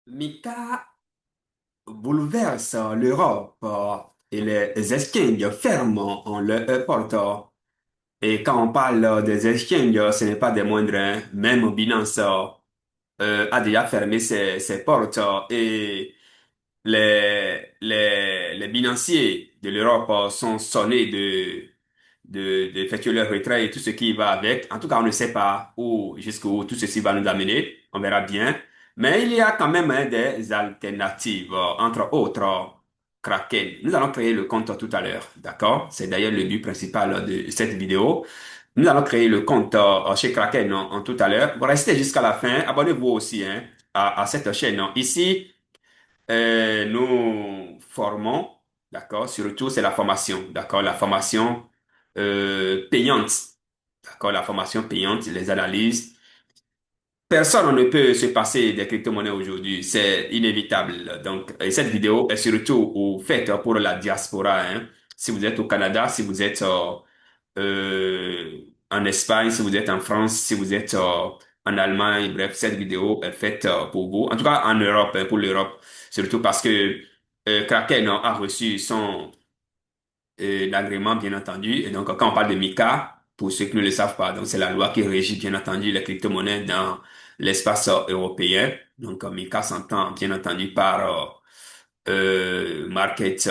Mika bouleverse l'Europe et les exchanges ferment leurs portes. Et quand on parle des exchanges, ce n'est pas des moindres, hein. Même Binance a déjà fermé ses portes et les financiers de l'Europe sont sonnés d'effectuer leur retrait et tout ce qui va avec. En tout cas, on ne sait pas où, jusqu'où tout ceci va nous amener. On verra bien. Mais il y a quand même des alternatives, entre autres, Kraken. Nous allons créer le compte tout à l'heure, d'accord? C'est d'ailleurs le but principal de cette vidéo. Nous allons créer le compte chez Kraken en tout à l'heure. Vous restez jusqu'à la fin. Abonnez-vous aussi hein, à cette chaîne. Ici, nous formons, d'accord, surtout c'est la formation, d'accord, la formation payante, d'accord, la formation payante, les analyses. Personne ne peut se passer des crypto-monnaies aujourd'hui, c'est inévitable. Donc, et cette vidéo est surtout faite pour la diaspora, hein. Si vous êtes au Canada, si vous êtes en Espagne, si vous êtes en France, si vous êtes en Allemagne, bref, cette vidéo est faite pour vous. En tout cas, en Europe, hein, pour l'Europe. Surtout parce que Kraken a reçu son l'agrément, bien entendu. Et donc, quand on parle de MiCA, pour ceux qui ne le savent pas, donc c'est la loi qui régit, bien entendu, les crypto-monnaies dans l'espace européen. Donc, MiCA s'entend, bien entendu, par Market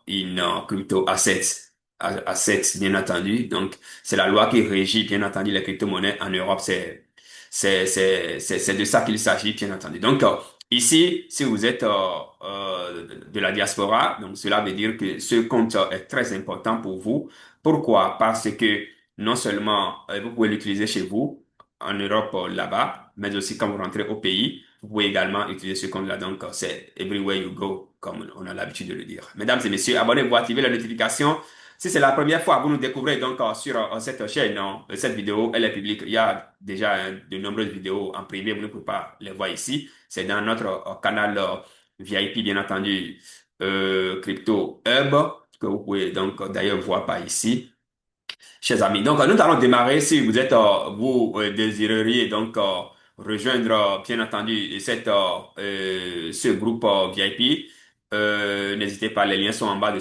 in Crypto Assets. Assets, bien entendu. Donc, c'est la loi qui régit, bien entendu, les crypto-monnaies en Europe. C'est de ça qu'il s'agit, bien entendu. Donc, ici, si vous êtes de la diaspora, donc cela veut dire que ce compte est très important pour vous. Pourquoi? Parce que non seulement vous pouvez l'utiliser chez vous, en Europe, là-bas, mais aussi quand vous rentrez au pays, vous pouvez également utiliser ce compte-là. Donc, c'est everywhere you go, comme on a l'habitude de le dire. Mesdames et messieurs, abonnez-vous, activez la notification. Si c'est la première fois que vous nous découvrez donc sur cette chaîne, non, cette vidéo, elle est publique. Il y a déjà de nombreuses vidéos en privé, vous ne pouvez pas les voir ici. C'est dans notre canal VIP, bien entendu, Crypto Hub, que vous pouvez donc d'ailleurs voir par ici. Chers amis, donc nous allons démarrer. Si vous êtes, vous désireriez donc rejoindre, bien entendu, ce groupe VIP, n'hésitez pas. Les liens sont en bas de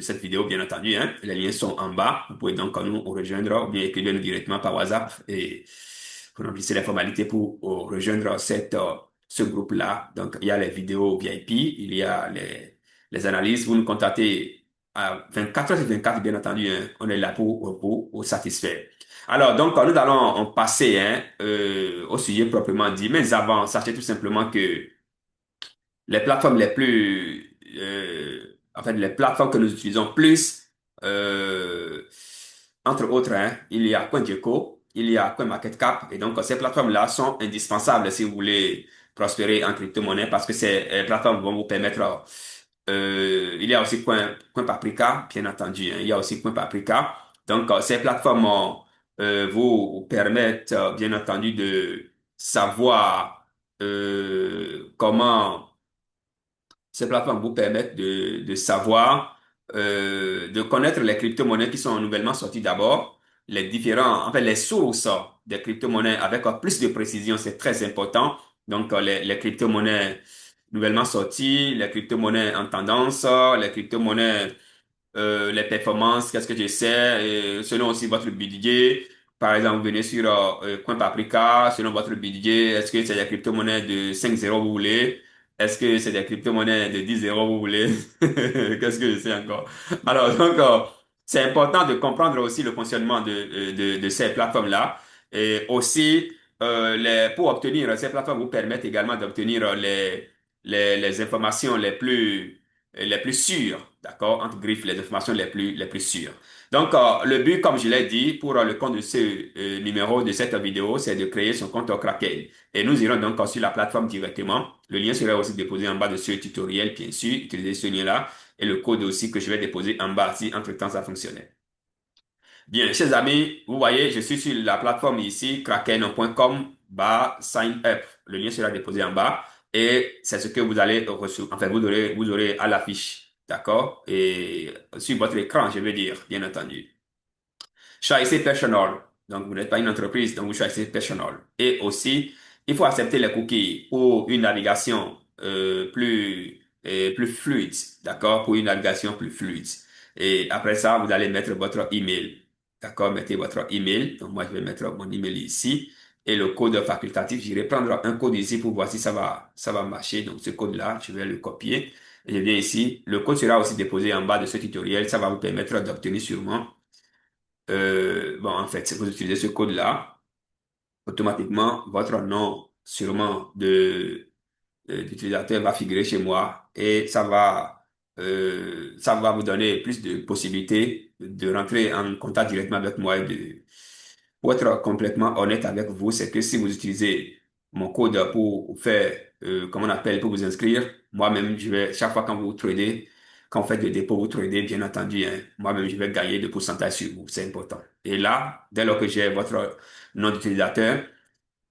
cette vidéo, bien entendu. Hein. Les liens sont en bas. Vous pouvez donc nous rejoindre ou bien écrire nous directement par WhatsApp et vous remplissez les formalités pour rejoindre ce groupe-là. Donc il y a les vidéos VIP, il y a les analyses. Vous nous contactez à 24 heures sur 24, bien entendu, hein, on est là pour satisfaire. Alors, donc, nous allons passer hein, au sujet proprement dit. Mais avant, sachez tout simplement que les plateformes les plus, en fait, les plateformes que nous utilisons plus, euh, entre autres, hein, il y a CoinGecko, il y a CoinMarketCap, et donc ces plateformes-là sont indispensables si vous voulez prospérer en crypto-monnaie parce que ces plateformes vont vous permettre il y a aussi Coin Paprika, bien entendu, hein. Il y a aussi Coin Paprika. Donc, ces plateformes vous permettent, bien entendu, de savoir comment ces plateformes vous permettent de savoir, de connaître les crypto-monnaies qui sont nouvellement sorties d'abord, les différents, en fait, les sources des crypto-monnaies avec plus de précision, c'est très important. Donc, les crypto-monnaies nouvellement sorties, les crypto-monnaies en tendance, les crypto-monnaies les performances, qu'est-ce que je sais, selon aussi votre budget. Par exemple, vous venez sur Coin Paprika, selon votre budget, est-ce que c'est des crypto-monnaies de 5 0 vous voulez? Est-ce que c'est des crypto-monnaies de 10 0 vous voulez? Qu'est-ce que je sais encore? Alors, donc, c'est important de comprendre aussi le fonctionnement de ces plateformes-là. Et aussi, pour obtenir, ces plateformes vous permettent également d'obtenir les informations les plus sûres, d'accord, entre griffes, les informations les plus sûres. Donc, le but, comme je l'ai dit, pour le compte de ce numéro de cette vidéo, c'est de créer son compte au Kraken. Et nous irons donc sur la plateforme directement. Le lien sera aussi déposé en bas de ce tutoriel, bien sûr. Utilisez ce lien-là et le code aussi que je vais déposer en bas si entre-temps ça fonctionnait. Bien, chers amis, vous voyez, je suis sur la plateforme ici, kraken.com/sign up. Le lien sera déposé en bas et c'est ce que vous allez recevoir. Enfin, vous aurez à l'affiche. D'accord? Et sur votre écran, je veux dire, bien entendu. Choisissez personal. Donc, vous n'êtes pas une entreprise, donc vous choisissez personal. Et aussi, Il faut accepter les cookies pour une navigation plus fluide, d'accord? Pour une navigation plus fluide. Et après ça, vous allez mettre votre email, d'accord? Mettez votre email. Donc moi, je vais mettre mon email ici. Et le code facultatif, j'irai prendre un code ici pour voir si ça va marcher. Donc ce code-là, je vais le copier. Et je viens ici. Le code sera aussi déposé en bas de ce tutoriel. Ça va vous permettre d'obtenir sûrement. Bon, en fait, si vous utilisez ce code-là, automatiquement, votre nom sûrement d'utilisateur va figurer chez moi et ça va vous donner plus de possibilités de rentrer en contact directement avec moi et pour être complètement honnête avec vous, c'est que si vous utilisez mon code pour faire, comment on appelle, pour vous inscrire, moi-même, je vais, chaque fois quand vous tradez, quand vous faites des dépôts, vous tradez, bien entendu, hein, moi-même, je vais gagner de pourcentage sur vous. C'est important. Et là, dès lors que j'ai votre nom d'utilisateur,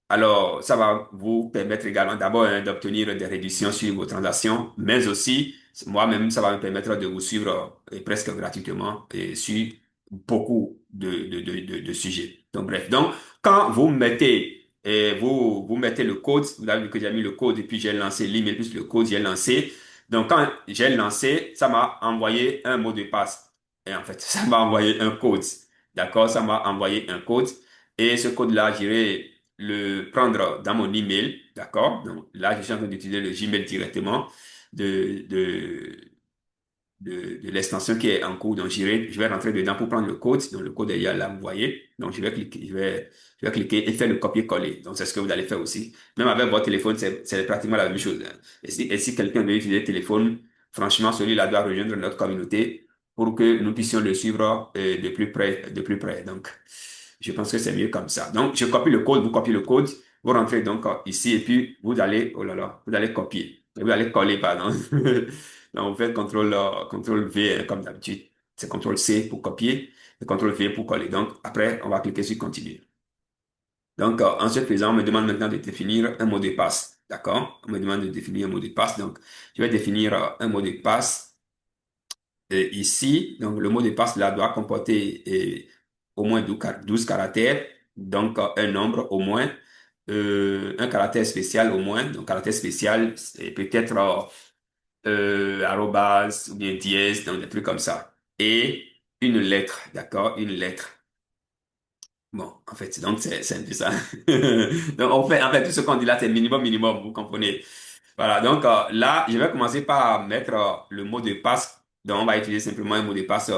alors, ça va vous permettre également d'abord hein, d'obtenir des réductions sur vos transactions, mais aussi, moi-même, ça va me permettre de vous suivre presque gratuitement et sur beaucoup de sujets. Donc, bref. Donc, quand vous mettez, vous mettez le code, vous avez vu que j'ai mis le code et puis j'ai lancé l'email plus le code, j'ai lancé. Donc, quand j'ai lancé, ça m'a envoyé un mot de passe. Et en fait, ça m'a envoyé un code. D'accord? Ça m'a envoyé un code. Et ce code-là, j'irai le prendre dans mon email, d'accord? Donc là, je suis en train d'utiliser le Gmail directement de, de, de l'extension qui est en cours. Donc je vais rentrer dedans pour prendre le code. Donc le code est là, vous voyez. Donc je vais cliquer, je vais cliquer et faire le copier-coller. Donc c'est ce que vous allez faire aussi. Même avec votre téléphone, c'est pratiquement la même chose, hein. Et si quelqu'un veut utiliser le téléphone, franchement, celui-là doit rejoindre notre communauté pour que nous puissions le suivre de plus près, de plus près. Donc, je pense que c'est mieux comme ça. Donc, je copie le code, vous copiez le code, vous rentrez donc ici et puis vous allez, oh là là, vous allez copier. Vous allez coller, pardon. Donc, vous faites CTRL V hein, comme d'habitude. C'est CTRL C pour copier et CTRL V pour coller. Donc, après, on va cliquer sur continuer. Donc, en ce faisant, on me demande maintenant de définir un mot de passe. D'accord? On me demande de définir un mot de passe. Donc, je vais définir un mot de passe ici. Donc, le mot de passe là doit comporter au moins 12 caractères. Donc, un nombre au moins. Un caractère spécial au moins. Donc, caractère spécial, c'est peut-être arrobase ou bien dièse, donc des trucs comme ça. Et une lettre, d'accord? Une lettre. Bon, en fait, donc c'est un peu ça. Donc, en fait, tout ce qu'on dit là, c'est minimum, minimum, vous comprenez? Voilà, donc là, je vais commencer par mettre le mot de passe. Donc, on va utiliser simplement un mot de passe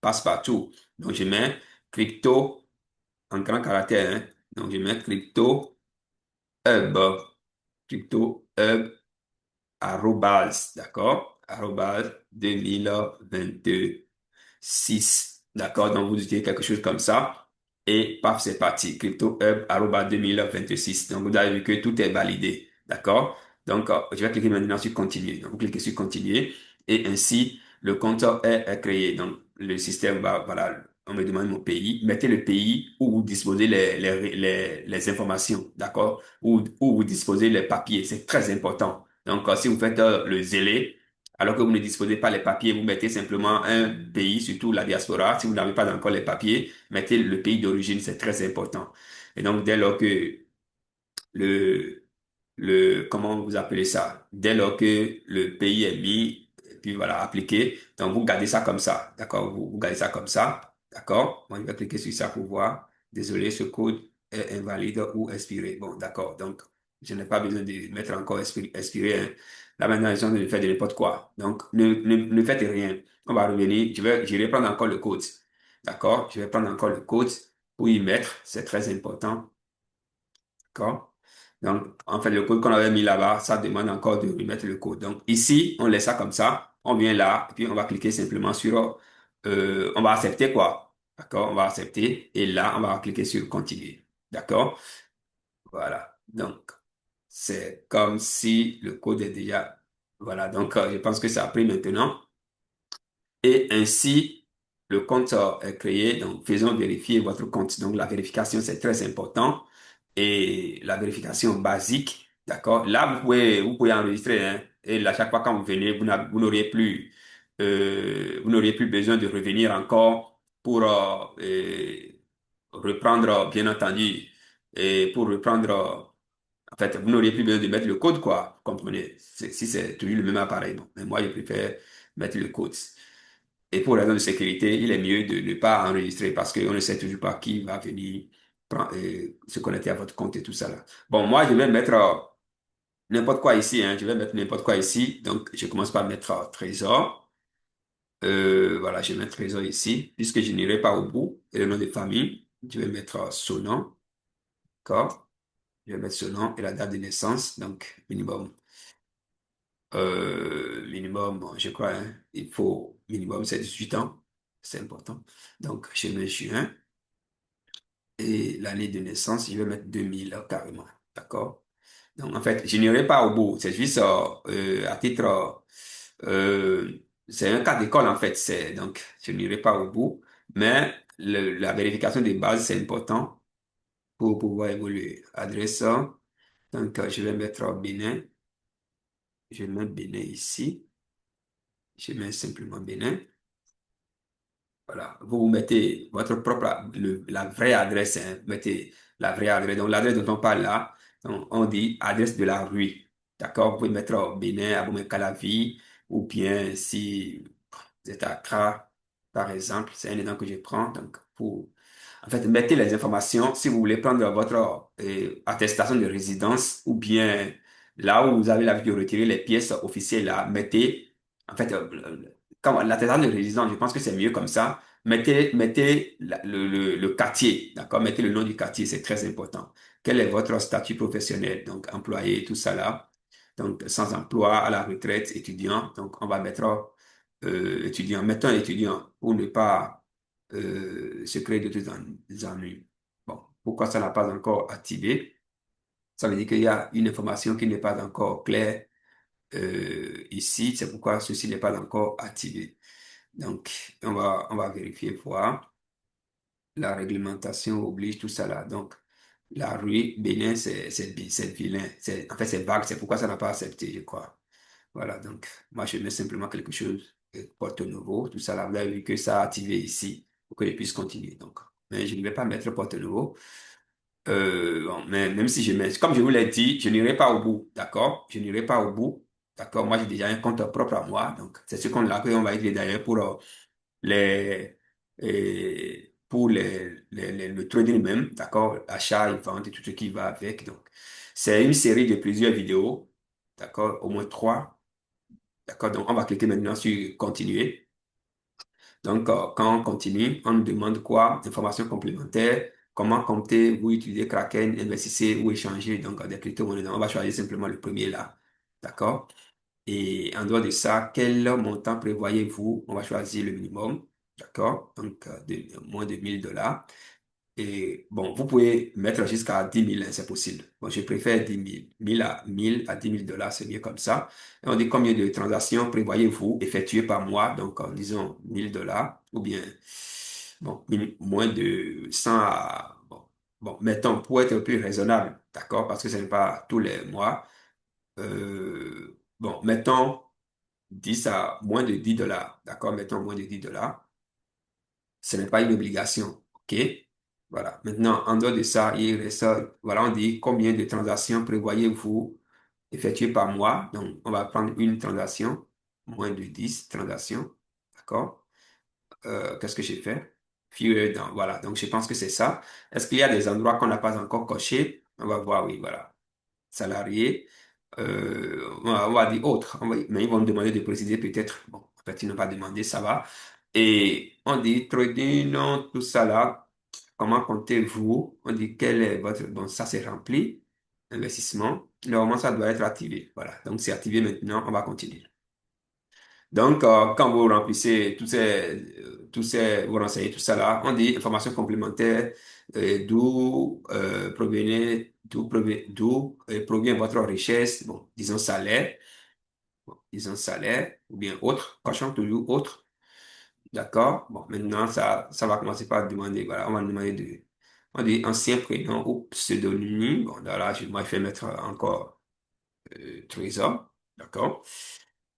passe-partout. Donc, je mets crypto en grand caractère, hein. Donc, je mets hub, crypto hub arrobase, d'accord? Arrobase 2026, d'accord? Donc, vous utilisez quelque chose comme ça. Et paf, c'est parti. CryptoHub, arroba 2026. Donc, vous avez vu que tout est validé, d'accord? Donc, je vais cliquer maintenant sur continuer. Donc, vous cliquez sur continuer. Et ainsi, le compte est créé. Donc, le système va, voilà, on me demande mon pays. Mettez le pays où vous disposez les informations, d'accord? Où vous disposez les papiers. C'est très important. Donc, si vous faites le zélé, alors que vous ne disposez pas les papiers, vous mettez simplement un pays, surtout la diaspora. Si vous n'avez pas encore les papiers, mettez le pays d'origine, c'est très important. Et donc, dès lors que le, comment vous appelez ça? Dès lors que le pays est mis, et puis voilà, appliqué, donc vous gardez ça comme ça, d'accord? Vous gardez ça comme ça, d'accord? Moi, je vais cliquer sur ça pour voir. Désolé, ce code est invalide ou expiré. Bon, d'accord. Donc, je n'ai pas besoin de mettre encore expiré, hein. Là, maintenant, ils sont en train de faire de n'importe quoi. Donc, ne faites rien. On va revenir. Je vais prendre encore le code. D'accord? Je vais prendre encore le code pour y mettre. C'est très important. D'accord? Donc, en fait, le code qu'on avait mis là-bas, ça demande encore de remettre le code. Donc, ici, on laisse ça comme ça. On vient là, et puis on va cliquer simplement sur, on va accepter quoi? D'accord? On va accepter. Et là, on va cliquer sur continuer. D'accord? Voilà. Donc, c'est comme si le code est déjà, voilà. Donc, je pense que ça a pris maintenant. Et ainsi, le compte est créé. Donc, faisons vérifier votre compte. Donc, la vérification, c'est très important. Et la vérification basique, d'accord? Là, vous pouvez enregistrer, hein. Et là, chaque fois quand vous venez, vous n'auriez plus besoin de revenir encore pour reprendre, bien entendu, et pour reprendre En fait, vous n'auriez plus besoin de mettre le code, quoi. Vous comprenez? Si c'est toujours le même appareil. Bon. Mais moi, je préfère mettre le code. Et pour raison de sécurité, il est mieux de ne pas enregistrer parce qu'on ne sait toujours pas qui va venir se connecter à votre compte et tout ça là. Bon, moi, je vais mettre n'importe quoi ici, hein. Je vais mettre n'importe quoi ici. Donc, je commence par mettre Trésor. Voilà, je vais mettre Trésor ici. Puisque je n'irai pas au bout. Et le nom de famille, je vais mettre son nom. D'accord? Je vais mettre son nom et la date de naissance. Donc, minimum. Minimum, bon, je crois, hein, il faut minimum c'est 18 ans. C'est important. Donc, je mets juin. Et l'année de naissance, je vais mettre 2000 carrément. D'accord? Donc, en fait, je n'irai pas au bout. C'est juste à titre... c'est un cas d'école, en fait. Donc, je n'irai pas au bout. Mais la vérification des bases, c'est important pour pouvoir évoluer. Adresse. Donc, je vais mettre Bénin. Je vais mettre Bénin ici. Je mets simplement Bénin. Voilà, vous mettez votre propre, la vraie adresse, hein. Vous mettez la vraie adresse. Donc, l'adresse dont on parle là, donc, on dit adresse de la rue. D'accord? Vous pouvez mettre Bénin, Abomey-Calavi, ou bien si vous êtes à Accra, par exemple, c'est un exemple que je prends. Donc, en fait, mettez les informations si vous voulez prendre votre attestation de résidence, ou bien là où vous avez l'habitude de retirer les pièces officielles là, mettez, en fait, comme l'attestation de résidence, je pense que c'est mieux comme ça. Mettez le quartier, d'accord? Mettez le nom du quartier, c'est très important. Quel est votre statut professionnel? Donc, employé, tout ça là. Donc, sans emploi, à la retraite, étudiant. Donc, on va mettre étudiant. Mettons étudiant pour ne pas se créer de tout des ennuis. Bon, pourquoi ça n'a pas encore activé? Ça veut dire qu'il y a une information qui n'est pas encore claire ici. C'est pourquoi ceci n'est pas encore activé. Donc, on va vérifier, voir. La réglementation oblige tout ça là. Donc, la rue Bénin, c'est vilain. En fait, c'est vague. C'est pourquoi ça n'a pas accepté, je crois. Voilà, donc, moi, je mets simplement quelque chose, Porto Novo, tout ça là. Vous avez vu que ça a activé ici pour que je puisse continuer. Donc, mais je ne vais pas mettre Porto Novo. Bon, mais même si je mets, comme je vous l'ai dit, je n'irai pas au bout, d'accord? Je n'irai pas au bout, d'accord? Moi, j'ai déjà un compte propre à moi, donc c'est ce qu'on on va utiliser d'ailleurs pour les, le trading même, d'accord? Achat et vente et tout ce qui va avec. Donc, c'est une série de plusieurs vidéos, d'accord? Au moins trois, d'accord? Donc, on va cliquer maintenant sur continuer. Donc, quand on continue, on nous demande quoi? Informations complémentaires. Comment comptez-vous utiliser Kraken, investissez ou échanger donc des crypto-monnaies? Donc, on va choisir simplement le premier là, d'accord? Et en dehors de ça, quel montant prévoyez-vous? On va choisir le minimum, d'accord? Donc, moins de 1000 $. Et bon, vous pouvez mettre jusqu'à 10 000, hein, c'est possible. Bon, je préfère 10 000. 1000 à 10 000 $, c'est mieux comme ça. Et on dit combien de transactions prévoyez-vous effectuer par mois? Donc, disons 1000 $, ou bien, bon, moins de 100 à, bon, mettons, pour être plus raisonnable, d'accord? Parce que ce n'est pas tous les mois. Bon, mettons 10 à moins de 10 $. D'accord? Mettons moins de 10 $. Ce n'est pas une obligation. OK? Voilà. Maintenant, en dehors de ça, il reste, voilà, on dit combien de transactions prévoyez-vous effectuer par mois. Donc, on va prendre une transaction, moins de 10 transactions. D'accord? Qu'est-ce que j'ai fait? Voilà. Donc, je pense que c'est ça. Est-ce qu'il y a des endroits qu'on n'a pas encore cochés? On va voir, oui, voilà. Salarié. On va dire autre, mais ils vont nous demander de préciser peut-être. Bon, en fait, ils n'ont pas demandé, ça va. Et on dit trading, non, tout ça là. Comment comptez-vous? On dit quel est votre... Bon, ça c'est rempli. Investissement. Normalement, ça doit être activé. Voilà. Donc, c'est activé maintenant. On va continuer. Donc, quand vous remplissez vous renseignez tout ça là, on dit information complémentaire, d'où provient votre richesse, bon, disons salaire, ou bien autre, cochons toujours autre, d'accord? Bon, maintenant, ça va commencer par demander, voilà, on va demander on dit ancien prénom ou pseudonyme, bon, là, moi, je vais mettre encore Trésor, d'accord?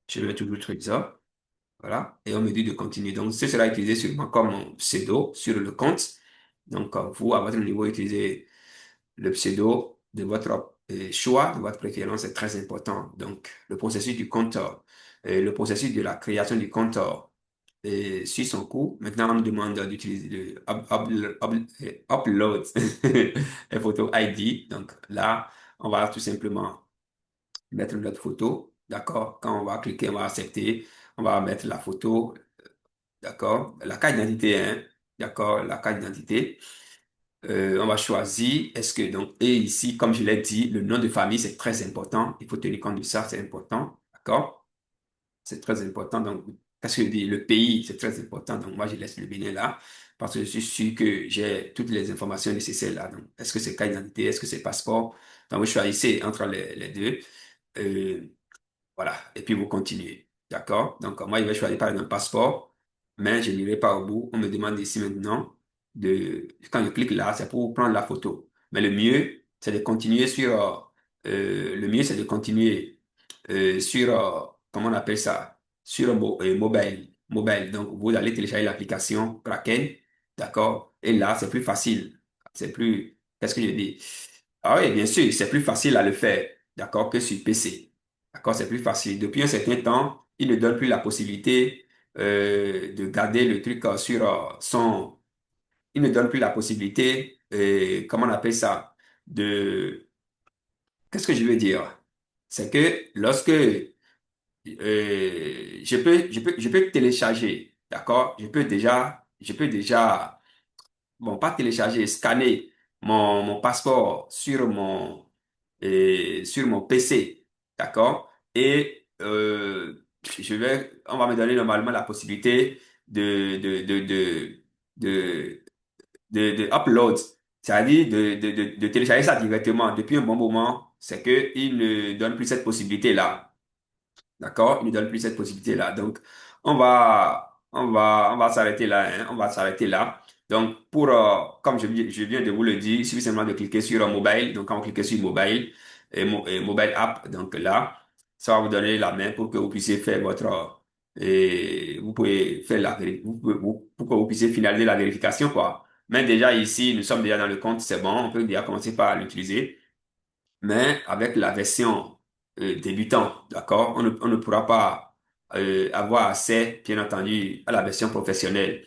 Je vais mettre toujours Trésor. Voilà. Et on me dit de continuer. Donc, ce sera utilisé sûrement comme un pseudo sur le compte. Donc, vous, à votre niveau, utilisez le pseudo de votre choix, de votre préférence est très important. Donc, le processus du compteur, le processus de la création du compteur suit son cours. Maintenant, on nous demande d'utiliser upload les photos ID. Donc là, on va tout simplement mettre notre photo. D'accord? Quand on va cliquer, on va accepter. On va mettre la photo. D'accord? La carte d'identité, hein? D'accord? La carte d'identité. On va choisir, est-ce que donc, et ici, comme je l'ai dit, le nom de famille, c'est très important. Il faut tenir compte de ça, c'est important. D'accord? C'est très important. Donc, qu'est-ce que je dis? Le pays, c'est très important. Donc, moi, je laisse le Bénin là, parce que je suis sûr que j'ai toutes les informations nécessaires là. Donc, est-ce que c'est carte d'identité? Est-ce que c'est passeport? Donc, vous choisissez entre les deux. Euh, voilà. Et puis, vous continuez. D'accord? Donc, moi, je vais choisir par exemple passeport, mais je n'irai pas au bout. On me demande ici maintenant quand je clique là, c'est pour prendre la photo. Mais le mieux, c'est de continuer le mieux, c'est de continuer sur, comment on appelle ça? Sur mobile. Mobile. Donc, vous allez télécharger l'application Kraken. D'accord? Et là, c'est plus facile. Qu'est-ce que je dis? Ah oui, bien sûr, c'est plus facile à le faire. D'accord? Que sur PC. D'accord, c'est plus facile. Depuis un certain temps, il ne donne plus la possibilité de garder le truc sur son... Il ne donne plus la possibilité, comment on appelle ça, de... Qu'est-ce que je veux dire? C'est que lorsque je peux télécharger, d'accord? Je peux déjà bon, pas télécharger, scanner mon passeport sur mon PC, d'accord? Et on va me donner normalement la possibilité de, de upload, c'est-à-dire de télécharger ça directement. Depuis un bon moment, c'est que il ne donne plus cette possibilité-là. D'accord? Il ne donne plus cette possibilité-là. Donc, on va s'arrêter là, hein. On va s'arrêter là. Donc, comme je viens de vous le dire, il suffit simplement de cliquer sur mobile. Donc, quand vous cliquez sur mobile et mobile app, donc là, ça va vous donner la main pour que vous puissiez faire et vous pouvez faire pour que vous puissiez finaliser la vérification, quoi. Mais déjà ici, nous sommes déjà dans le compte, c'est bon. On peut déjà commencer par l'utiliser, mais avec la version débutant, d'accord, on ne pourra pas avoir accès, bien entendu, à la version professionnelle.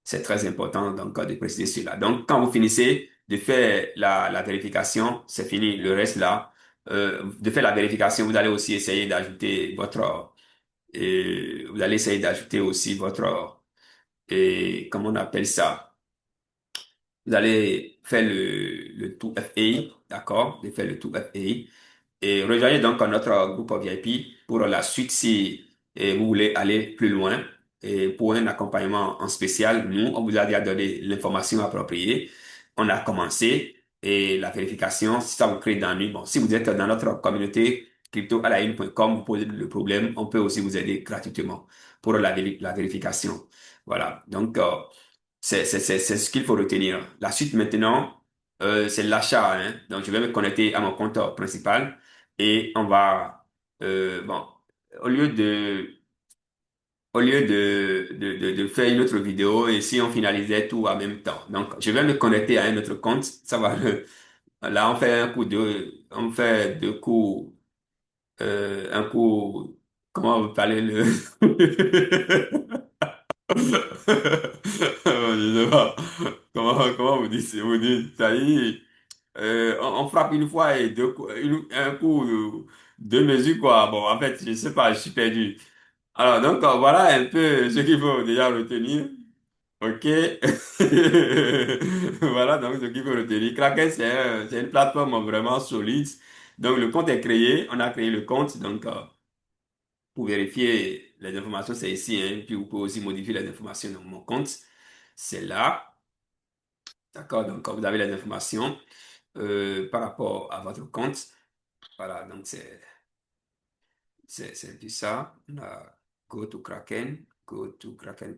C'est très important donc de préciser cela. Donc, quand vous finissez de faire la vérification, c'est fini. Le reste là, de faire la vérification, vous allez aussi essayer d'ajouter vous allez essayer d'ajouter aussi comment on appelle ça? Vous allez faire le tout FAI, d'accord? De faire le tout FAI. Et rejoignez donc notre groupe VIP pour la suite si vous voulez aller plus loin. Et pour un accompagnement en spécial, nous, on vous a déjà donné l'information appropriée. On a commencé et la vérification, si ça vous crée d'ennui, bon, si vous êtes dans notre communauté cryptoalain.com, vous posez le problème, on peut aussi vous aider gratuitement pour la vérification. Voilà. Donc, c'est ce qu'il faut retenir. La suite maintenant, c'est l'achat, hein. Donc, je vais me connecter à mon compte principal et on va, bon, au lieu de, de faire une autre vidéo et si on finalisait tout en même temps. Donc, je vais me connecter à un autre compte. Ça va, là, on fait deux coups, un coup, comment vous parlez je sais pas. Comment vous dites, ça y est, on frappe une fois et un coup, deux mesures, quoi. Bon, en fait, je sais pas, je suis perdu. Alors, donc, voilà un peu ce qu'il faut déjà retenir. OK? Voilà, donc, ce qu'il faut retenir. Kraken, c'est une plateforme vraiment solide. Donc, le compte est créé. On a créé le compte. Donc, pour vérifier les informations, c'est ici, hein. Puis, vous pouvez aussi modifier les informations dans mon compte. C'est là. D'accord? Donc, quand vous avez les informations par rapport à votre compte, voilà, donc c'est un peu ça. On a Go to Kraken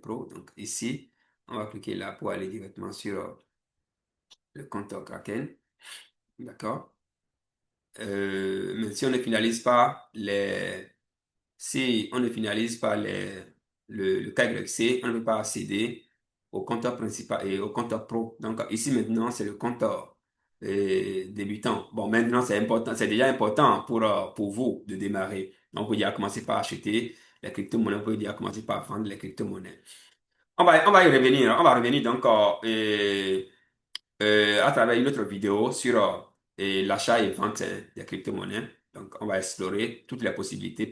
Pro. Donc, ici, on va cliquer là pour aller directement sur le compte Kraken. D'accord? Mais si on ne finalise pas si on ne finalise pas le KYC, on ne peut pas accéder au compte principal et au compte pro. Donc, ici maintenant, c'est le compte débutant. Bon, maintenant, c'est important, c'est déjà important pour vous de démarrer. Donc, vous pouvez déjà commencer par acheter les crypto-monnaies, vous pouvez déjà commencer par vendre les crypto-monnaies. On va y revenir. On va revenir donc à travers une autre vidéo sur l'achat et vente des crypto-monnaies. Donc, on va explorer toutes les possibilités.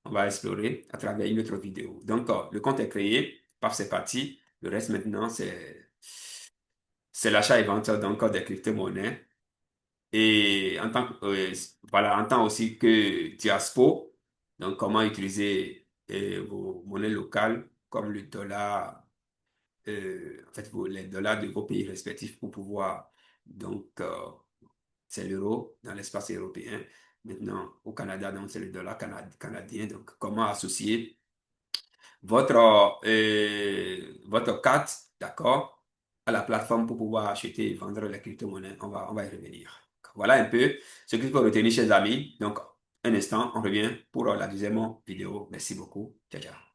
On va explorer à travers une autre vidéo. Donc, le compte est créé, paf, c'est parti. Le reste maintenant, c'est l'achat et vente donc des crypto-monnaies. Et voilà, en tant aussi que Diaspo, donc comment utiliser vos monnaies locales comme le dollar, en fait, les dollars de vos pays respectifs pour pouvoir, donc, c'est l'euro dans l'espace européen. Maintenant, au Canada, donc, c'est le dollar canadien. Donc, comment associer votre carte, d'accord, à la plateforme pour pouvoir acheter et vendre les crypto-monnaies. On va y revenir. Voilà un peu ce qu'il faut retenir, chers amis. Donc, un instant, on revient pour la deuxième vidéo. Merci beaucoup. Ciao, ciao.